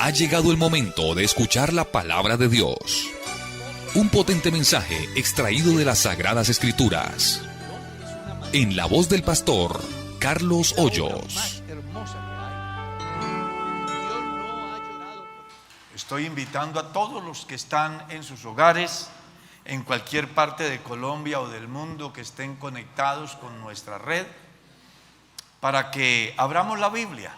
Ha llegado el momento de escuchar la palabra de Dios. Un potente mensaje extraído de las Sagradas Escrituras. En la voz del pastor Carlos Hoyos. Estoy invitando a todos los que están en sus hogares, en cualquier parte de Colombia o del mundo, que estén conectados con nuestra red, para que abramos la Biblia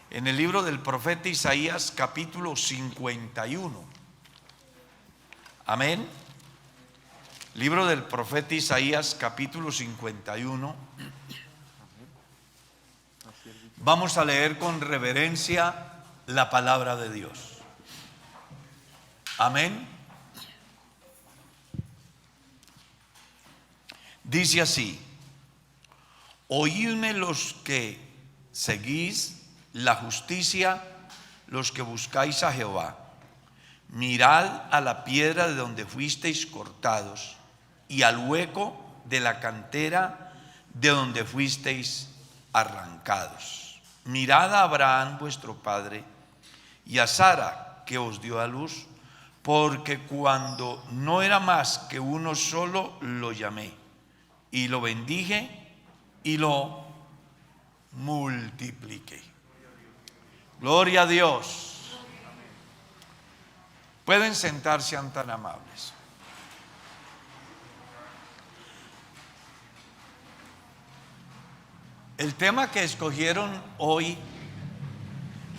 en el libro del profeta Isaías, capítulo 51. Amén. Libro del profeta Isaías, capítulo 51. Vamos a leer con reverencia la palabra de Dios. Amén. Dice así: oídme los que seguís la justicia, los que buscáis a Jehová. Mirad a la piedra de donde fuisteis cortados, y al hueco de la cantera de donde fuisteis arrancados. Mirad a Abraham vuestro padre y a Sara que os dio a luz, porque cuando no era más que uno solo lo llamé, y lo bendije y lo multipliqué. Gloria a Dios. Pueden sentarse, sean tan amables. El tema que escogieron hoy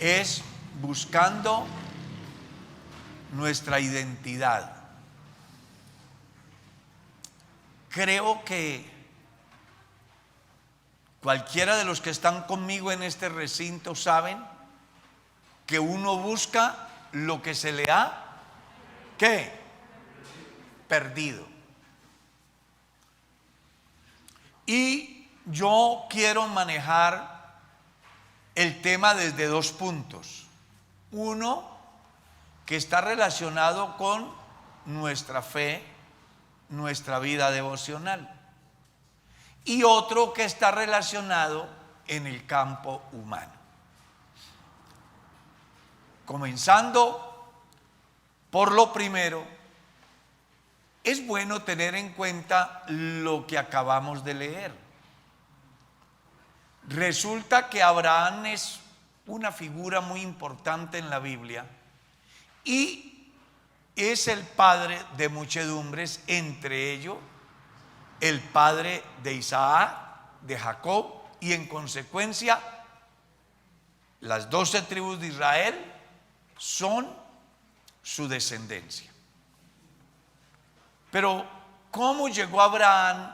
es buscando nuestra identidad. Creo que cualquiera de los que están conmigo en este recinto saben que uno busca lo que se le ha, ¿qué? Perdido. Y yo quiero manejar el tema desde dos puntos. Uno, que está relacionado con nuestra fe, nuestra vida devocional. Y otro que está relacionado en el campo humano. Comenzando por lo primero, es bueno tener en cuenta lo que acabamos de leer. Resulta que Abraham es una figura muy importante en la Biblia y es el padre de muchedumbres, entre ellos el padre de Isaac, de Jacob, y en consecuencia las 12 tribus de Israel son su descendencia. Pero ¿cómo llegó Abraham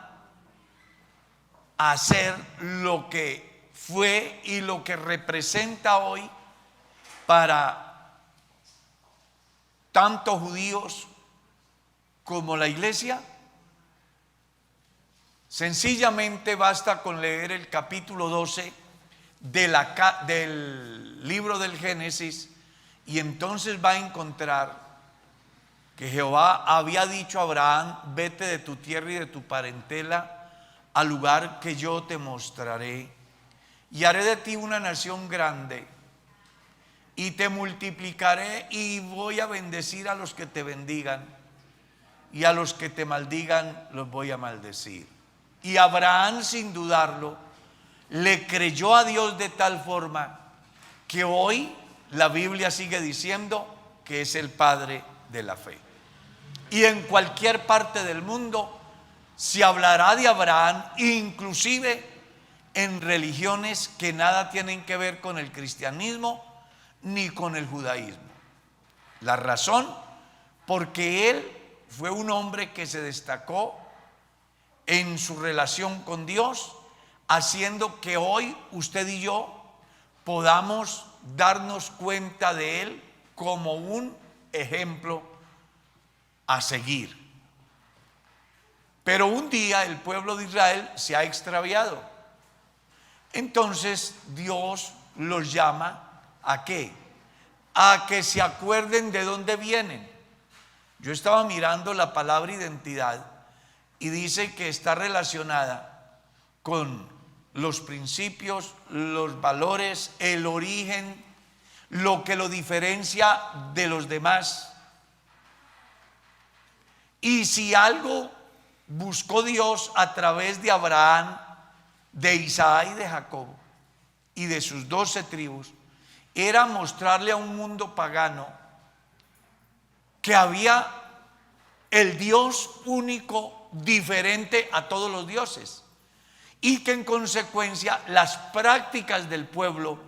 a ser lo que fue y lo que representa hoy para tanto judíos como la iglesia? Sencillamente basta con leer el capítulo 12 del libro del Génesis, y entonces va a encontrar que Jehová había dicho a Abraham: vete de tu tierra y de tu parentela al lugar que yo te mostraré, y haré de ti una nación grande, y te multiplicaré, y voy a bendecir a los que te bendigan, y a los que te maldigan los voy a maldecir. Y Abraham, sin dudarlo, le creyó a Dios de tal forma que hoy la Biblia sigue diciendo que es el padre de la fe. Y en cualquier parte del mundo se hablará de Abraham, inclusive en religiones que nada tienen que ver con el cristianismo ni con el judaísmo. La razón, porque él fue un hombre que se destacó en su relación con Dios, haciendo que hoy usted y yo podamos darnos cuenta de él como un ejemplo a seguir. Pero un día el pueblo de Israel se ha extraviado. Entonces Dios los llama ¿a qué? A que se acuerden de dónde vienen. Yo estaba mirando la palabra identidad y dice que está relacionada con los principios, los valores, el origen, lo que lo diferencia de los demás. Y si algo buscó Dios a través de Abraham, de Isaac y de Jacob y de sus 12 tribus, era mostrarle a un mundo pagano que había el Dios único, diferente a todos los dioses, y que en consecuencia las prácticas del pueblo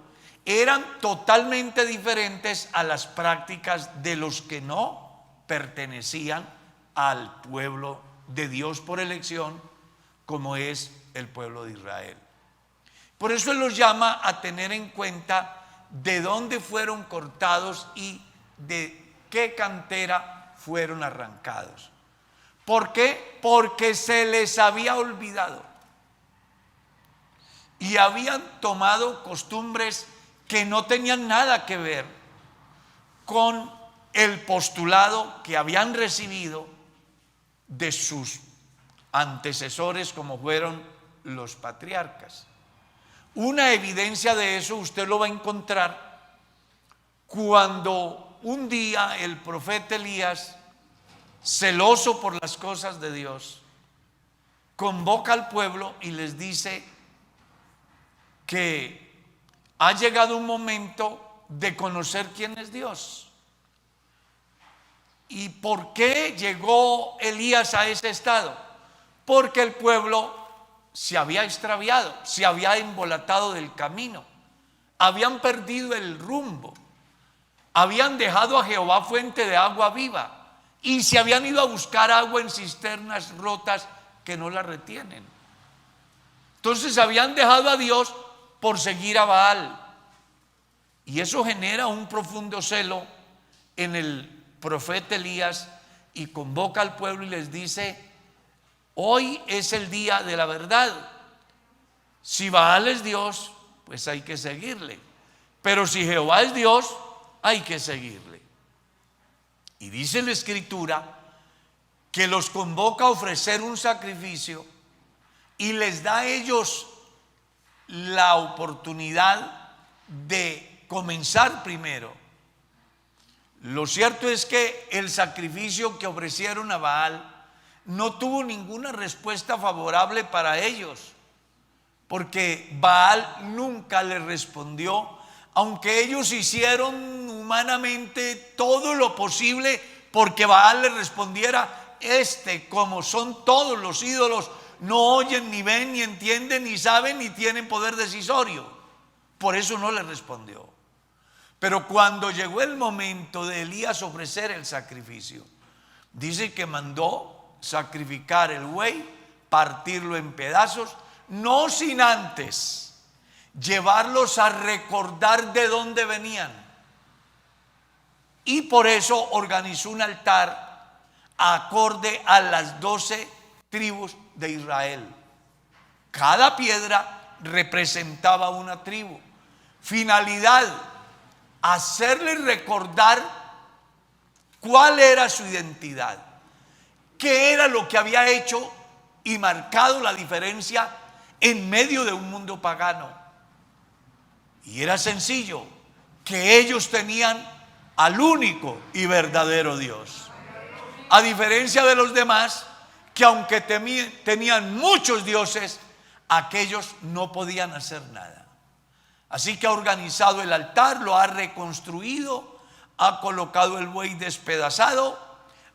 eran totalmente diferentes a las prácticas de los que no pertenecían al pueblo de Dios por elección, como es el pueblo de Israel. Por eso Él los llama a tener en cuenta de dónde fueron cortados y de qué cantera fueron arrancados. ¿Por qué? Porque se les había olvidado y habían tomado costumbres que no tenían nada que ver con el postulado que habían recibido de sus antecesores, como fueron los patriarcas. Una evidencia de eso usted lo va a encontrar cuando un día el profeta Elías, celoso por las cosas de Dios, convoca al pueblo y les dice que ha llegado un momento de conocer quién es Dios. ¿Y por qué llegó Elías a ese estado? Porque el pueblo se había extraviado, se había embolatado del camino, habían perdido el rumbo, habían dejado a Jehová fuente de agua viva y se habían ido a buscar agua en cisternas rotas que no la retienen. Entonces habían dejado a Dios por seguir a Baal, y eso genera un profundo celo en el profeta Elías, y convoca al pueblo y les dice: hoy es el día de la verdad. Si Baal es Dios, pues hay que seguirle, pero si Jehová es Dios, hay que seguirle. Y dice la Escritura que los convoca a ofrecer un sacrificio y les da a ellos la oportunidad de comenzar primero. Lo cierto es que el sacrificio que ofrecieron a Baal no tuvo ninguna respuesta favorable para ellos, porque Baal nunca les respondió, aunque ellos hicieron humanamente todo lo posible porque Baal les respondiera. Como son todos los ídolos, no oyen, ni ven, ni entienden, ni saben, ni tienen poder decisorio. Por eso no les respondió. Pero cuando llegó el momento de Elías ofrecer el sacrificio, dice que mandó sacrificar el buey, partirlo en pedazos, no sin antes llevarlos a recordar de dónde venían. Y por eso organizó un altar acorde a las 12 tribus de Israel. Cada piedra representaba una tribu. Finalidad: hacerles recordar cuál era su identidad, qué era lo que había hecho y marcado la diferencia en medio de un mundo pagano. Y era sencillo, que ellos tenían al único y verdadero Dios. A diferencia de los demás, que aunque tenían muchos dioses, aquellos no podían hacer nada. Así que ha organizado el altar, lo ha reconstruido, ha colocado el buey despedazado,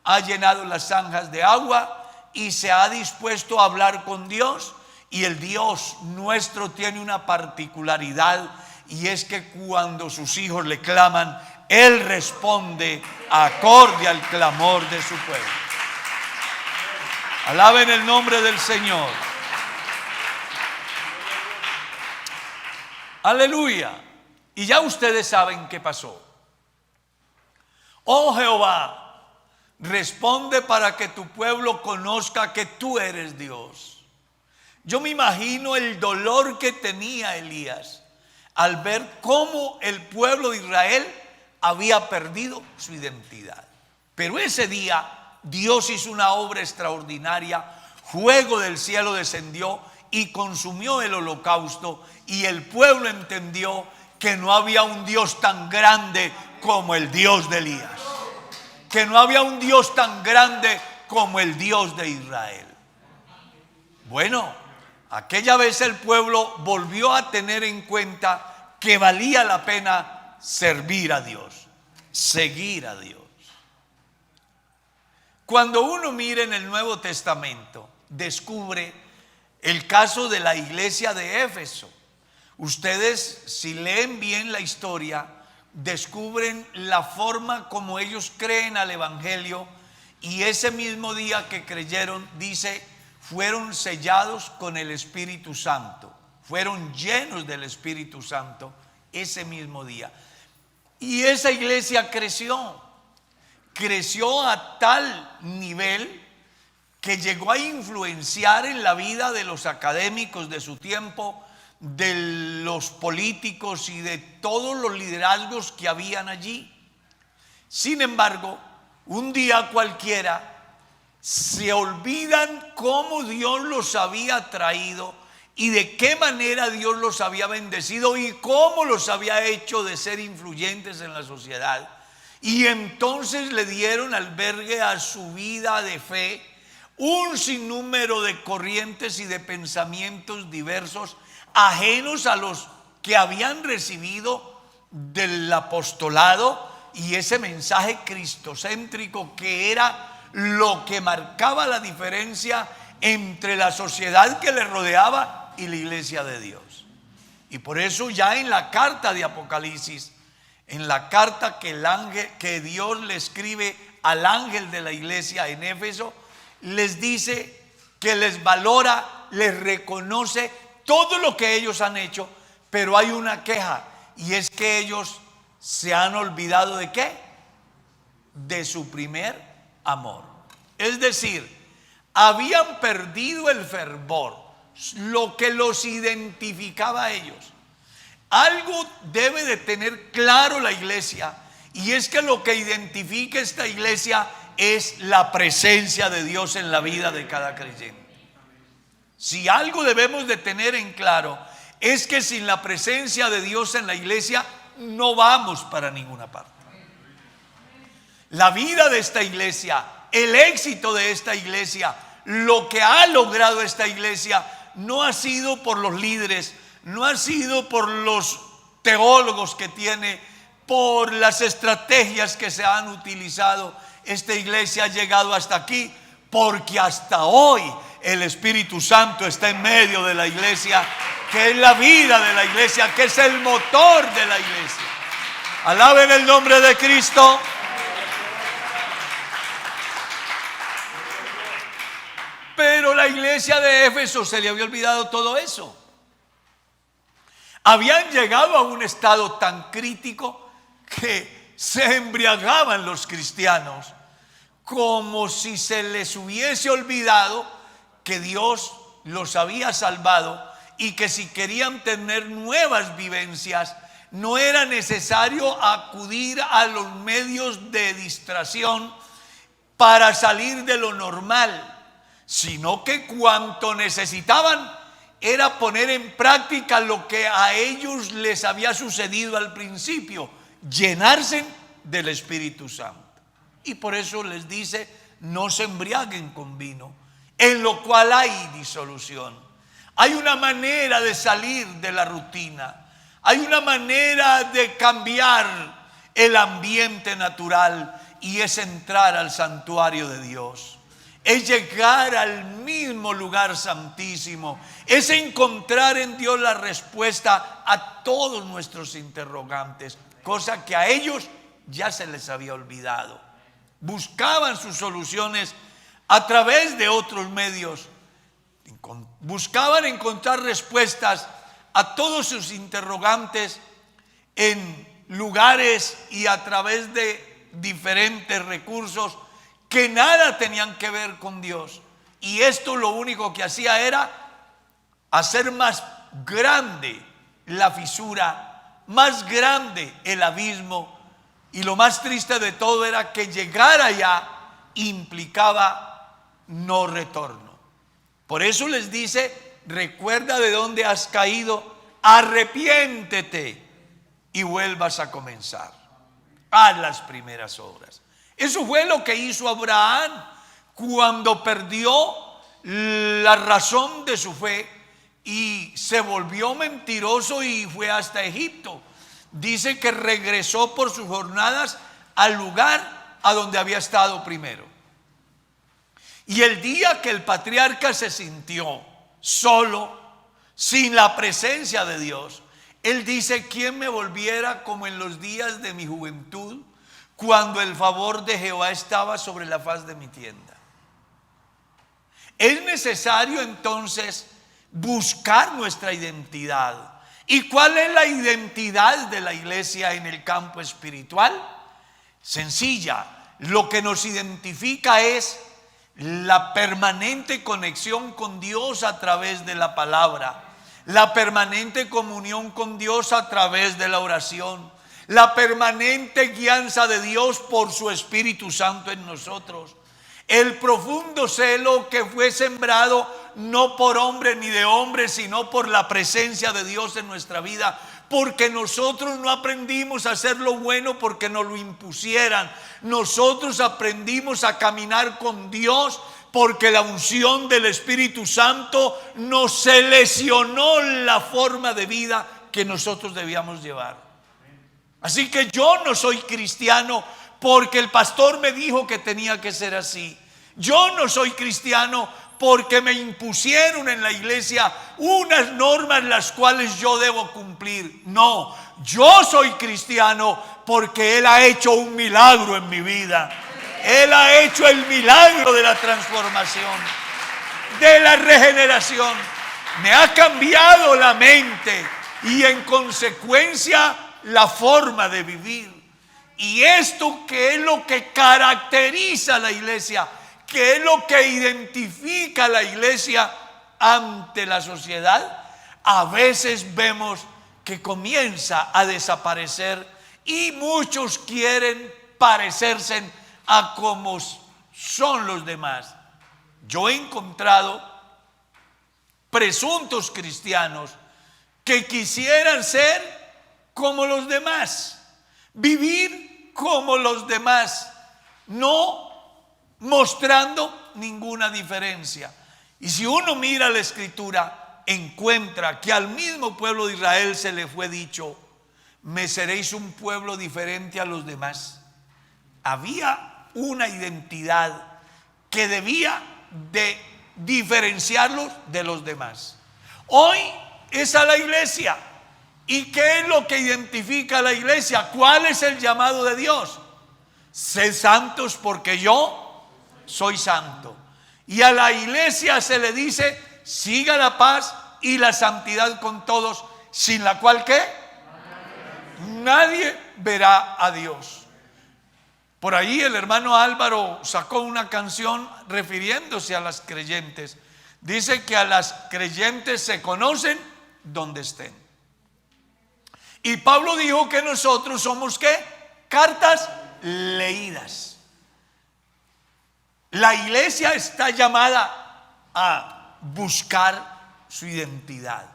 ha llenado las zanjas de agua y se ha dispuesto a hablar con Dios. Y el Dios nuestro tiene una particularidad, y es que cuando sus hijos le claman, Él responde acorde al clamor de su pueblo. Alaben el nombre del Señor. Aleluya. Y ya ustedes saben qué pasó. Oh Jehová, responde para que tu pueblo conozca que tú eres Dios. Yo me imagino el dolor que tenía Elías al ver cómo el pueblo de Israel había perdido su identidad. Pero ese día Dios hizo una obra extraordinaria. Fuego del cielo descendió y consumió el holocausto, y el pueblo entendió que no había un Dios tan grande como el Dios de Elías, que no había un Dios tan grande como el Dios de Israel. Bueno, aquella vez el pueblo volvió a tener en cuenta que valía la pena servir a Dios, seguir a Dios. Cuando uno mira en el Nuevo Testamento, descubre el caso de la iglesia de Éfeso. Ustedes, si leen bien la historia, descubren la forma como ellos creen al Evangelio, y ese mismo día que creyeron, dice, fueron sellados con el Espíritu Santo, fueron llenos del Espíritu Santo ese mismo día. Y esa iglesia creció a tal nivel que llegó a influenciar en la vida de los académicos de su tiempo, de los políticos y de todos los liderazgos que habían allí. Sin embargo, un día cualquiera se olvidan cómo Dios los había traído y de qué manera Dios los había bendecido y cómo los había hecho de ser influyentes en la sociedad. Y entonces le dieron albergue a su vida de fe un sinnúmero de corrientes y de pensamientos diversos, ajenos a los que habían recibido del apostolado y ese mensaje cristocéntrico que era lo que marcaba la diferencia entre la sociedad que le rodeaba y la iglesia de Dios. Y por eso ya en la carta de Apocalipsis, en la carta que Dios le escribe al ángel de la iglesia en Éfeso, les dice que les valora, les reconoce todo lo que ellos han hecho, pero hay una queja, y es que ellos se han olvidado ¿de qué? De su primer amor. Es decir, habían perdido el fervor, lo que los identificaba a ellos. Algo debe de tener claro la iglesia, y es que lo que identifica esta iglesia es la presencia de Dios en la vida de cada creyente. Si algo debemos de tener en claro, es que sin la presencia de Dios en la iglesia no vamos para ninguna parte. La vida de esta iglesia, el éxito de esta iglesia, lo que ha logrado esta iglesia, no ha sido por los líderes, no ha sido por los teólogos que tiene, por las estrategias que se han utilizado. Esta iglesia ha llegado hasta aquí porque hasta hoy el Espíritu Santo está en medio de la iglesia, que es la vida de la iglesia, que es el motor de la iglesia. Alaben el nombre de Cristo. Pero la iglesia de Éfeso se le había olvidado todo eso. Habían llegado a un estado tan crítico que se embriagaban los cristianos, como si se les hubiese olvidado que Dios los había salvado y que si querían tener nuevas vivencias no era necesario acudir a los medios de distracción para salir de lo normal, sino que cuanto necesitaban era poner en práctica lo que a ellos les había sucedido al principio, llenarse del Espíritu Santo. Y por eso les dice, no se embriaguen con vino, en lo cual hay disolución. Hay una manera de salir de la rutina, hay una manera de cambiar el ambiente natural, y es entrar al santuario de Dios. Es llegar al mismo lugar santísimo, es encontrar en Dios la respuesta a todos nuestros interrogantes, cosa que a ellos ya se les había olvidado. Buscaban sus soluciones a través de otros medios, buscaban encontrar respuestas a todos sus interrogantes en lugares y a través de diferentes recursos que nada tenían que ver con Dios. Y esto lo único que hacía era hacer más grande la fisura, más grande el abismo. Y lo más triste de todo era que llegar allá implicaba no retorno. Por eso les dice, recuerda de dónde has caído, arrepiéntete y vuelvas a comenzar. Haz las primeras obras. Eso fue lo que hizo Abraham cuando perdió la razón de su fe y se volvió mentiroso y fue hasta Egipto. Dice que regresó por sus jornadas al lugar a donde había estado primero. Y el día que el patriarca se sintió solo, sin la presencia de Dios, él dice: ¿quién me volviera como en los días de mi juventud, cuando el favor de Jehová estaba sobre la faz de mi tienda? Es necesario entonces buscar nuestra identidad. ¿Y cuál es la identidad de la iglesia en el campo espiritual? Sencilla. Lo que nos identifica es la permanente conexión con Dios a través de la palabra, la permanente comunión con Dios a través de la oración, la permanente guianza de Dios por su Espíritu Santo en nosotros, el profundo celo que fue sembrado no por hombre ni de hombre, sino por la presencia de Dios en nuestra vida, porque nosotros no aprendimos a hacer lo bueno porque nos lo impusieran. Nosotros aprendimos a caminar con Dios porque la unción del Espíritu Santo nos seleccionó la forma de vida que nosotros debíamos llevar. Así que yo no soy cristiano porque el pastor me dijo que tenía que ser así. Yo no soy cristiano porque me impusieron en la iglesia unas normas las cuales yo debo cumplir. No, yo soy cristiano porque Él ha hecho un milagro en mi vida. Él ha hecho el milagro de la transformación, de la regeneración. Me ha cambiado la mente y en consecuencia la forma de vivir. Y esto que es lo que caracteriza a la iglesia, que es lo que identifica a la iglesia ante la sociedad, a veces vemos que comienza a desaparecer y muchos quieren parecerse a como son los demás. Yo he encontrado presuntos cristianos que quisieran ser como los demás, vivir como los demás, no mostrando ninguna diferencia. Y si uno mira la escritura, encuentra que al mismo pueblo de Israel se le fue dicho: me seréis un pueblo diferente a los demás. Había una identidad que debía de diferenciarlos de los demás. Hoy es a la iglesia. ¿Y qué es lo que identifica a la iglesia? ¿Cuál es el llamado de Dios? Sed santos porque yo soy santo. Y a la iglesia se le dice: siga la paz y la santidad con todos, sin la cual ¿qué? Nadie verá a Dios. Por ahí el hermano Álvaro sacó una canción refiriéndose a las creyentes. Dice que a las creyentes se conocen donde estén. Y Pablo dijo que nosotros somos ¿qué? Cartas leídas. La iglesia está llamada a buscar su identidad,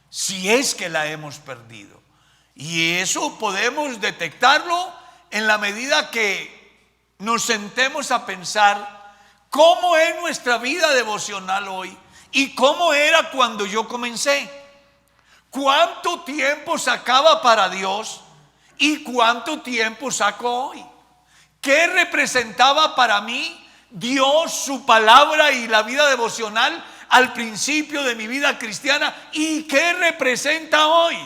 si es que la hemos perdido. Y eso podemos detectarlo en la medida que nos sentemos a pensar cómo es nuestra vida devocional hoy y cómo era cuando yo comencé. ¿Cuánto tiempo sacaba para Dios y cuánto tiempo saco hoy? ¿Qué representaba para mí Dios, su palabra y la vida devocional al principio de mi vida cristiana? ¿Y qué representa hoy?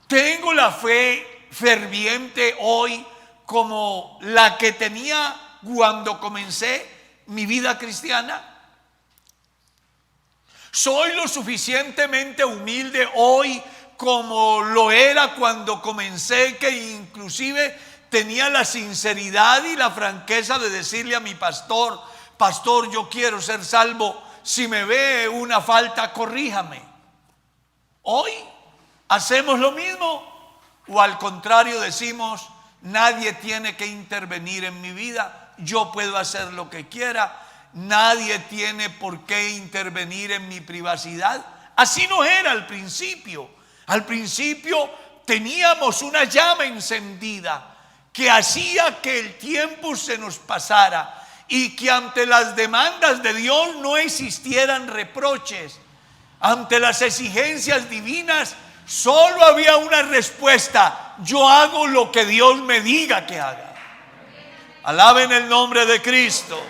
¿Tengo la fe ferviente hoy como la que tenía cuando comencé mi vida cristiana? ¿Soy lo suficientemente humilde hoy como lo era cuando comencé, que inclusive tenía la sinceridad y la franqueza de decirle a mi pastor: pastor, yo quiero ser salvo, si me ve una falta, corríjame? ¿Hoy hacemos lo mismo? ¿O al contrario decimos: nadie tiene que intervenir en mi vida, yo puedo hacer lo que quiera, nadie tiene por qué intervenir en mi privacidad? Así no era al principio. Al principio teníamos una llama encendida que hacía que el tiempo se nos pasara y que ante las demandas de Dios no existieran reproches. Ante las exigencias divinas solo había una respuesta: yo hago lo que Dios me diga que haga. Alaben el nombre de Cristo.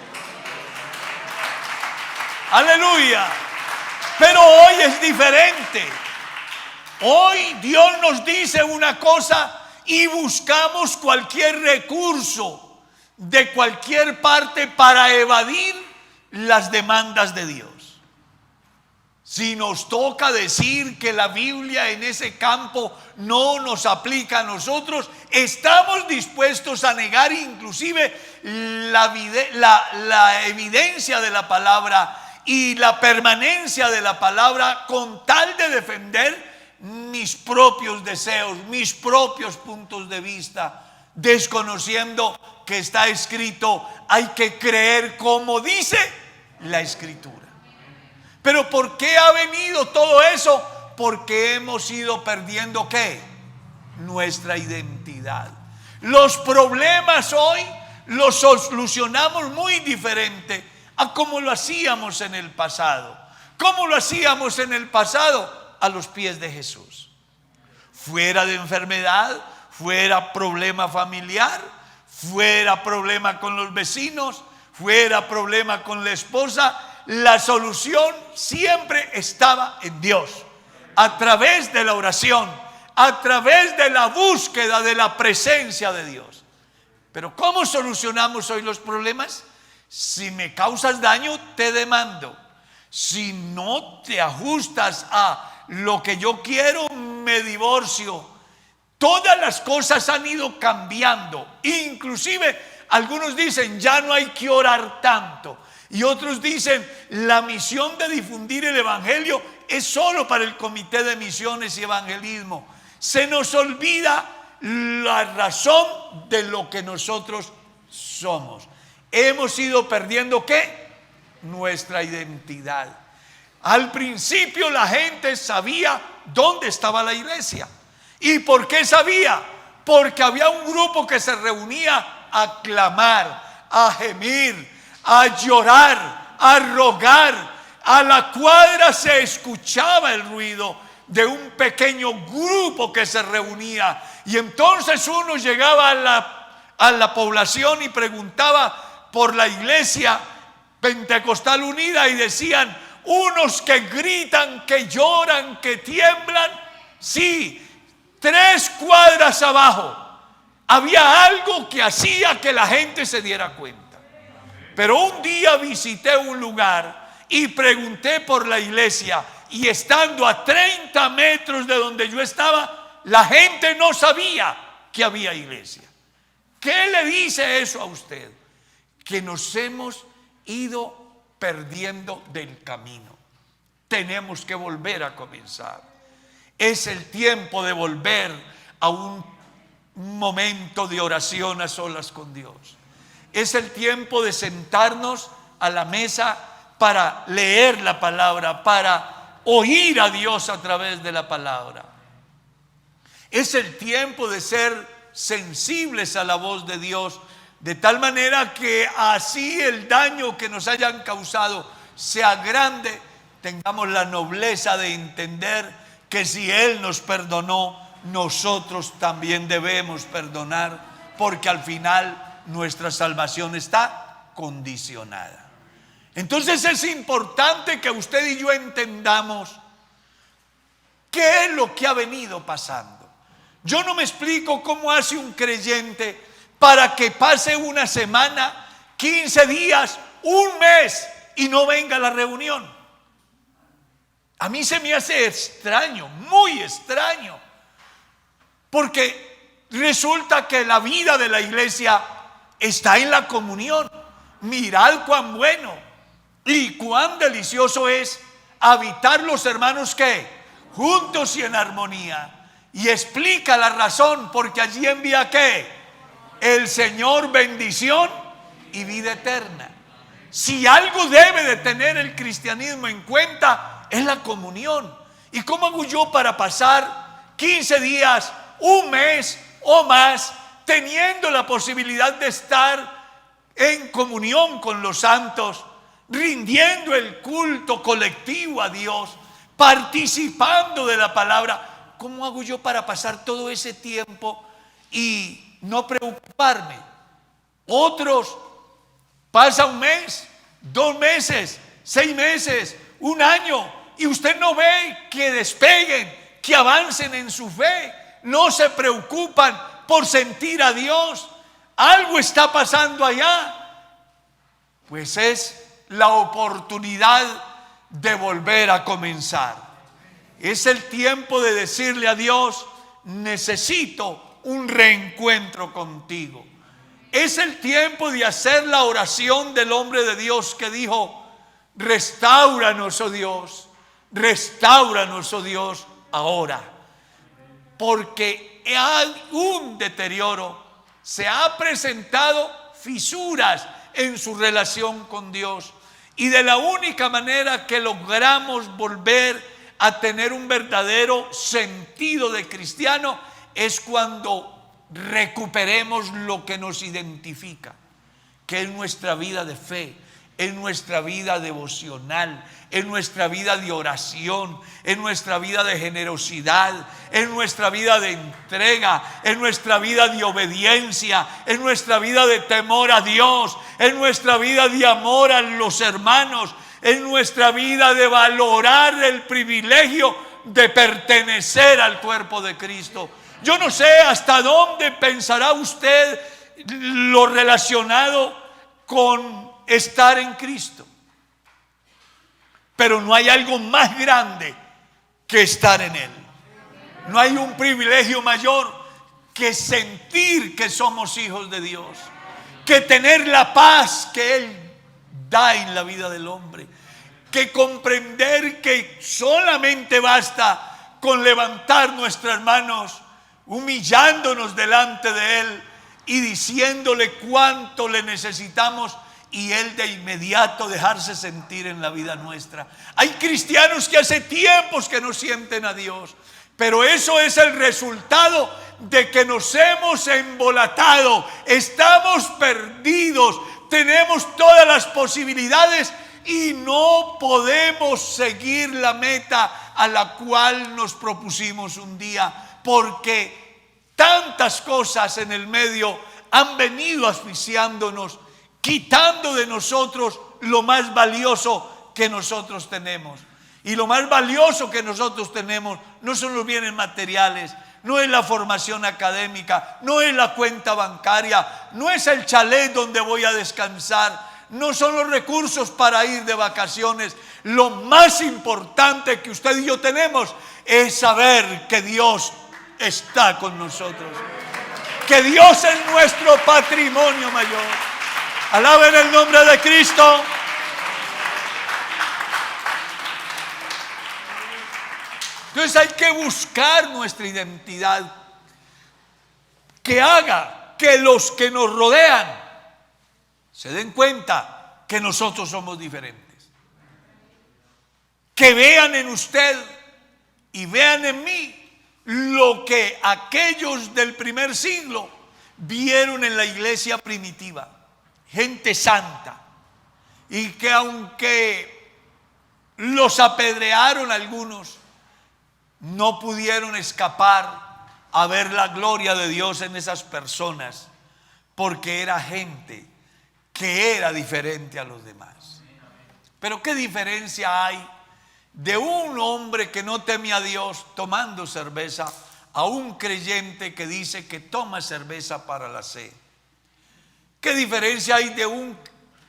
Aleluya. Pero hoy es diferente. Hoy Dios nos dice una cosa y buscamos cualquier recurso de cualquier parte para evadir las demandas de Dios. Si nos toca decir que la Biblia en ese campo no nos aplica a nosotros, estamos dispuestos a negar inclusive la evidencia de la palabra y la permanencia de la palabra con tal de defender mis propios deseos, mis propios puntos de vista, desconociendo que está escrito: hay que creer como dice la Escritura. Pero ¿por qué ha venido todo eso? Porque hemos ido perdiendo ¿qué? Nuestra identidad. Los problemas hoy los solucionamos muy diferente a como lo hacíamos en el pasado. ¿Cómo lo hacíamos en el pasado? A los pies de Jesús. Fuera de enfermedad, fuera problema familiar, fuera problema con los vecinos, fuera problema con la esposa, la solución siempre estaba en Dios, a través de la oración, a través de la búsqueda de la presencia de Dios. Pero ¿cómo solucionamos hoy los problemas? Si me causas daño, te demando. Si no te ajustas a lo que yo quiero, me divorcio. Todas las cosas han ido cambiando. Inclusive algunos dicen: ya no hay que orar tanto. Y otros dicen: la misión de difundir el evangelio es solo para el comité de misiones y evangelismo. Se nos olvida la razón de lo que nosotros somos. Hemos ido perdiendo ¿qué? Nuestra identidad. Al principio la gente sabía dónde estaba la iglesia. ¿Y por qué sabía? Porque había un grupo que se reunía a clamar, a gemir, a llorar, a rogar. A la cuadra se escuchaba el ruido de un pequeño grupo que se reunía. Y entonces uno llegaba a la población y preguntaba por la iglesia Pentecostal Unida y decían: unos que gritan, que lloran, que tiemblan. Sí, 3 cuadras abajo había algo que hacía que la gente se diera cuenta. Pero un día visité un lugar y pregunté por la iglesia, y estando a 30 metros de donde yo estaba, la gente no sabía que había iglesia. ¿Qué le dice eso a usted? Que nos hemos ido perdiendo del camino. Tenemos que volver a comenzar. Es el tiempo de volver a un momento de oración a solas con Dios. Es el tiempo de sentarnos a la mesa para leer la palabra, para oír a Dios a través de la palabra. Es el tiempo de ser sensibles a la voz de Dios, de tal manera que así el daño que nos hayan causado sea grande, tengamos la nobleza de entender que si Él nos perdonó, nosotros también debemos perdonar, porque al final nuestra salvación está condicionada. Entonces es importante que usted y yo entendamos qué es lo que ha venido pasando. Yo no me explico cómo hace un creyente para que pase una semana, 15 días, un mes y no venga a la reunión. A mí se me hace extraño, muy extraño, porque resulta que la vida de la iglesia está en la comunión. Mirad cuán bueno y cuán delicioso es habitar los hermanos que juntos y en armonía. Y explica la razón, porque allí envía ¿qué? El Señor bendición y vida eterna. Si algo debe de tener el cristianismo en cuenta, es la comunión. ¿Y cómo hago yo para pasar 15 días, un mes o más, teniendo la posibilidad de estar en comunión con los santos, rindiendo el culto colectivo a Dios, participando de la palabra. ¿Cómo hago yo para pasar todo ese tiempo y no preocuparme? Otros pasa un mes, 2 meses, 6 meses, un año, y usted no ve que despeguen, que avancen en su fe, no se preocupan por sentir a Dios. Algo está pasando allá. Pues es la oportunidad de volver a comenzar. Es el tiempo de decirle a Dios: necesito un reencuentro contigo. Es el tiempo de hacer la oración del hombre de Dios que dijo: restáuranos, oh Dios, restáuranos, oh Dios, ahora. Porque hay un deterioro, se ha presentado fisuras en su relación con Dios. Y de la única manera que logramos volver a tener un verdadero sentido de cristiano es cuando recuperemos lo que nos identifica, que es nuestra vida de fe, en nuestra vida devocional, en nuestra vida de oración, en nuestra vida de generosidad, en nuestra vida de entrega, en nuestra vida de obediencia, en nuestra vida de temor a Dios, en nuestra vida de amor a los hermanos, en nuestra vida de valorar el privilegio de pertenecer al cuerpo de Cristo. Yo no sé hasta dónde pensará usted lo relacionado con estar en Cristo, pero no hay algo más grande que estar en Él. No hay un privilegio mayor que sentir que somos hijos de Dios, que tener la paz que Él da en la vida del hombre, que comprender que solamente basta con levantar nuestras manos, humillándonos delante de Él y diciéndole cuánto le necesitamos, y Él de inmediato dejarse sentir en la vida nuestra. Hay cristianos que hace tiempos que no sienten a Dios, pero eso es el resultado de que nos hemos embolatado, estamos perdidos, tenemos todas las posibilidades y no podemos seguir la meta a la cual nos propusimos un día, porque tantas cosas en el medio han venido asfixiándonos, quitando de nosotros lo más valioso que nosotros tenemos. Y lo más valioso que nosotros tenemos no son los bienes materiales, no es la formación académica, no es la cuenta bancaria, no es el chalet donde voy a descansar, no son los recursos para ir de vacaciones. Lo más importante que usted y yo tenemos es saber que Dios está con nosotros, que Dios es nuestro patrimonio mayor. Alaben el nombre de Cristo. Entonces hay que buscar nuestra identidad que haga que los que nos rodean se den cuenta que nosotros somos diferentes. Que vean en usted y vean en mí lo que aquellos del primer siglo vieron en la iglesia primitiva. Gente santa, y que aunque los apedrearon algunos, no pudieron escapar a ver la gloria de Dios en esas personas, porque era gente que era diferente a los demás. Pero ¿qué diferencia hay de un hombre que no teme a Dios tomando cerveza a un creyente que dice que toma cerveza para la sed? ¿Qué diferencia hay de un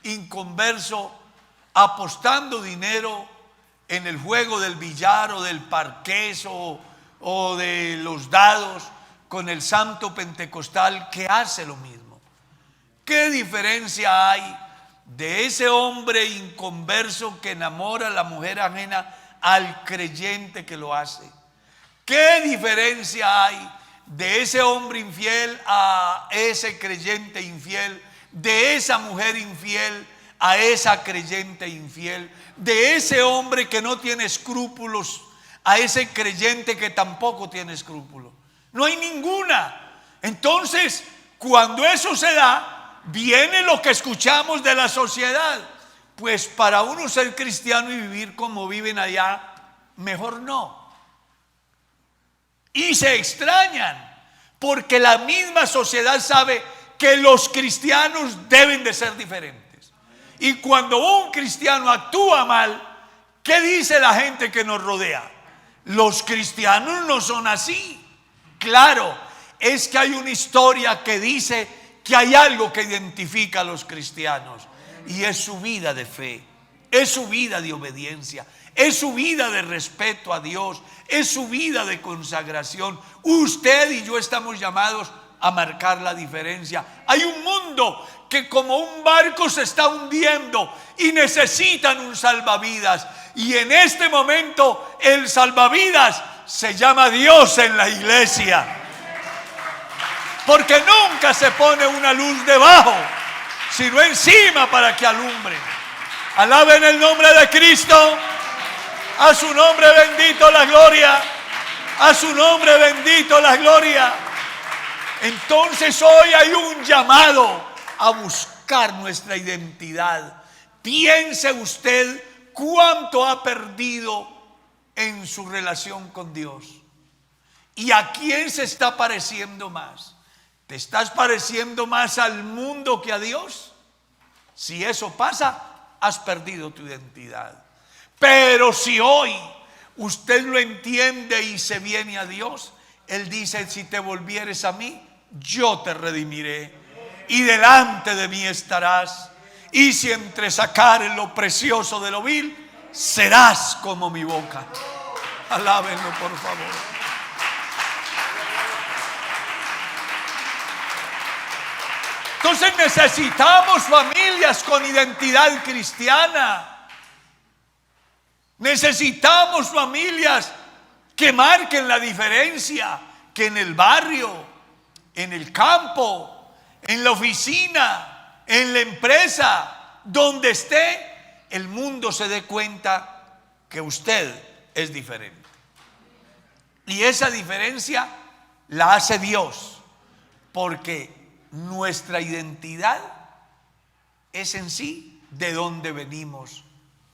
inconverso apostando dinero en el juego del billar o del parqués o de los dados con el santo pentecostal que hace lo mismo? ¿Qué diferencia hay de ese hombre inconverso que enamora a la mujer ajena al creyente que lo hace? ¿Qué diferencia hay de ese hombre infiel a ese creyente infiel, de esa mujer infiel a esa creyente infiel, de ese hombre que no tiene escrúpulos a ese creyente que tampoco tiene escrúpulos. No hay ninguna. Entonces, cuando eso se da, viene lo que escuchamos de la sociedad. Pues para uno ser cristiano y vivir como viven allá, mejor no. Y se extrañan, porque la misma sociedad sabe que los cristianos deben de ser diferentes. Y cuando un cristiano actúa mal, ¿qué dice la gente que nos rodea? Los cristianos no son así. Claro, es que hay una historia que dice que hay algo que identifica a los cristianos, y es su vida de fe, es su vida de obediencia, es su vida de respeto a Dios, es su vida de consagración. Usted y yo estamos llamados a marcar la diferencia. Hay un mundo que como un barco se está hundiendo y necesitan un salvavidas, y en este momento el salvavidas se llama Dios en la iglesia, porque nunca se pone una luz debajo, sino encima para que alumbre. Alaben el nombre de Cristo. A su nombre bendito la gloria. A su nombre bendito la gloria. Entonces hoy hay un llamado a buscar nuestra identidad. Piense usted cuánto ha perdido en su relación con Dios. ¿Y a quién se está pareciendo más? ¿Te estás pareciendo más al mundo que a Dios? Si eso pasa, has perdido tu identidad. Pero si hoy usted lo entiende y se viene a Dios, Él dice: si te volvieres a mí, yo te redimiré, y delante de mí estarás, y si entresacares lo precioso de lo vil, serás como mi boca. Alábenlo, por favor. Entonces necesitamos familias con identidad cristiana. Necesitamos familias que marquen la diferencia, que en el barrio, en el campo, en la oficina, en la empresa, donde esté, el mundo se dé cuenta que usted es diferente. Y esa diferencia la hace Dios, porque nuestra identidad es en sí de dónde venimos,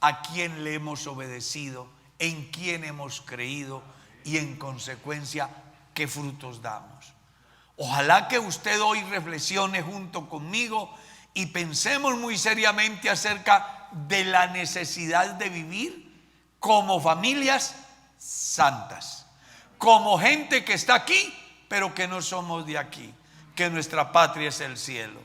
a quién le hemos obedecido, en quién hemos creído y en consecuencia qué frutos damos. Ojalá que usted hoy reflexione junto conmigo y pensemos muy seriamente acerca de la necesidad de vivir como familias santas, como gente que está aquí pero que no somos de aquí, que nuestra patria es el cielo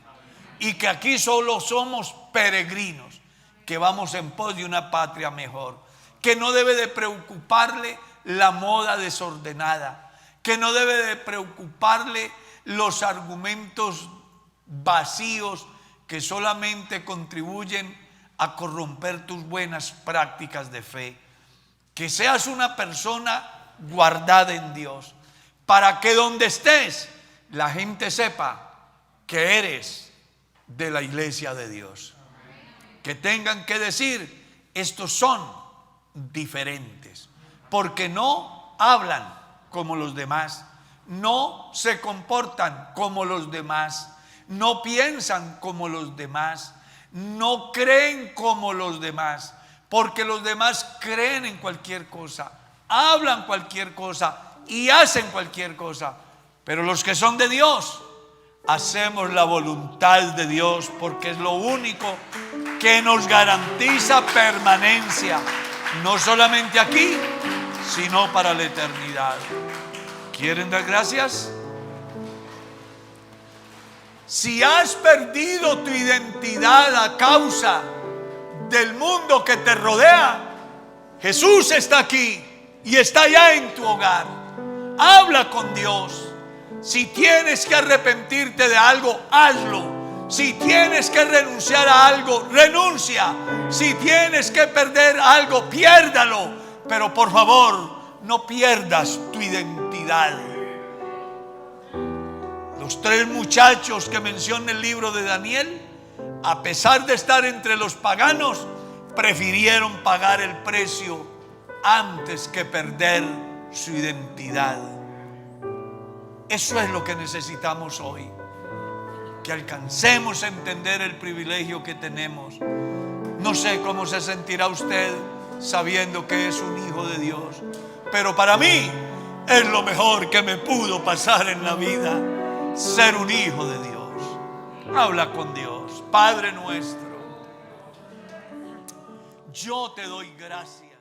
y que aquí solo somos peregrinos que vamos en pos de una patria mejor, que no debe de preocuparle la moda desordenada, que no debe de preocuparle los argumentos vacíos que solamente contribuyen a corromper tus buenas prácticas de fe. Que seas una persona guardada en Dios, para que donde estés la gente sepa que eres de la iglesia de Dios. Que tengan que decir: estos son diferentes, porque no hablan como los demás, no se comportan como los demás, no piensan como los demás, no creen como los demás, porque los demás creen en cualquier cosa, hablan cualquier cosa y hacen cualquier cosa. Pero los que son de Dios, hacemos la voluntad de Dios, porque es lo único que nos garantiza permanencia, no solamente aquí, sino para la eternidad. ¿Quieren dar gracias? Si has perdido tu identidad a causa del mundo que te rodea, Jesús está aquí y está allá en tu hogar. Habla con Dios. Si tienes que arrepentirte de algo, hazlo. Si tienes que renunciar a algo, renuncia. Si tienes que perder algo, piérdalo. Pero por favor, no pierdas tu identidad. Los 3 muchachos que menciona el libro de Daniel, a pesar de estar entre los paganos, prefirieron pagar el precio antes que perder su identidad. Eso es lo que necesitamos hoy, que alcancemos a entender el privilegio que tenemos. No sé cómo se sentirá usted sabiendo que es un hijo de Dios, pero para mí es lo mejor que me pudo pasar en la vida, ser un hijo de Dios. Habla con Dios. Padre nuestro, yo te doy gracias.